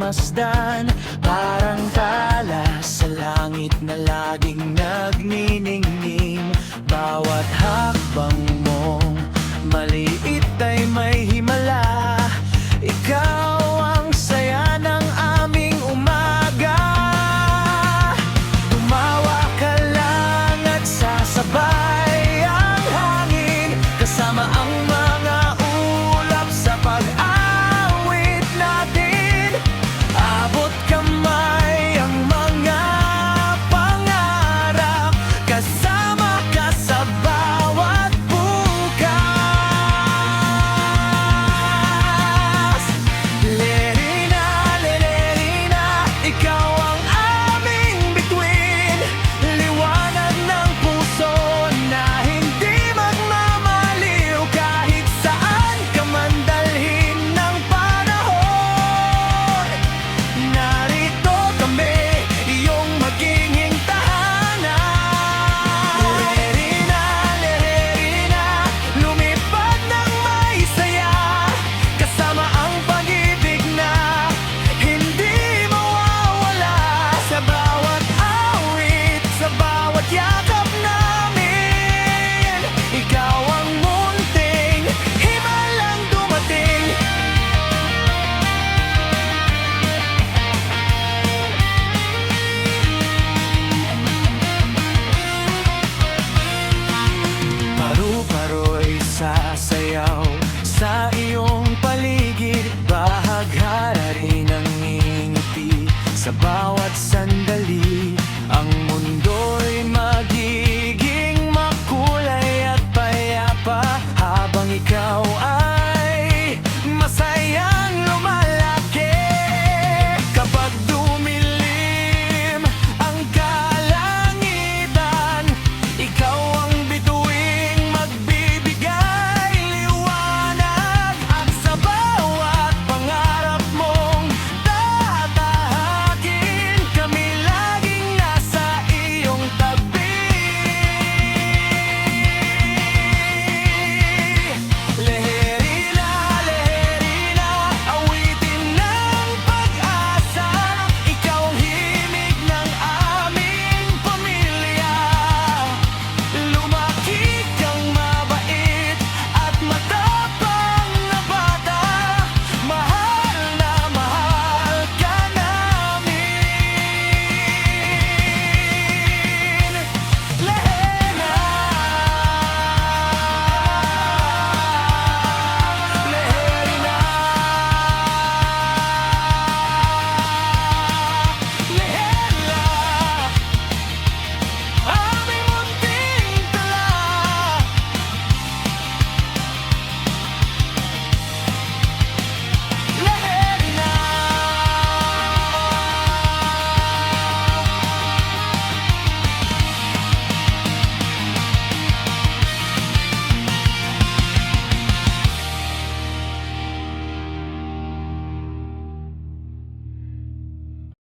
masdan. Parang tala sa langit na laging nagniningning. Bawat hakbang mong maliit ay may himala. Ikaw ang saya ng aming umaga. Tumawa ka lang at sasabay ang hangin, kasama ang mga ulap sa pag-awit natin. Abot kamay ang mga pangarap, kasama ka sa bawat bukas. Lerina, lerina, ikaw ang aming bituin. Liwanag ng puso na hindi magmamaliw. Kahit saan ka man dalhin ng panahon, narito kami, iyong magiging tahanan. Lerina, lerina, lumipad ng may saya, kasama ang pag-ibig na hindi mawawala. Sa bawat awit, sa bawat yakap namin, ikaw ang munting himalang dumating. Paru-paro'y sasayaw sa iyong paligid. Bahaghara rin ang ngingiti sa bawat sandali.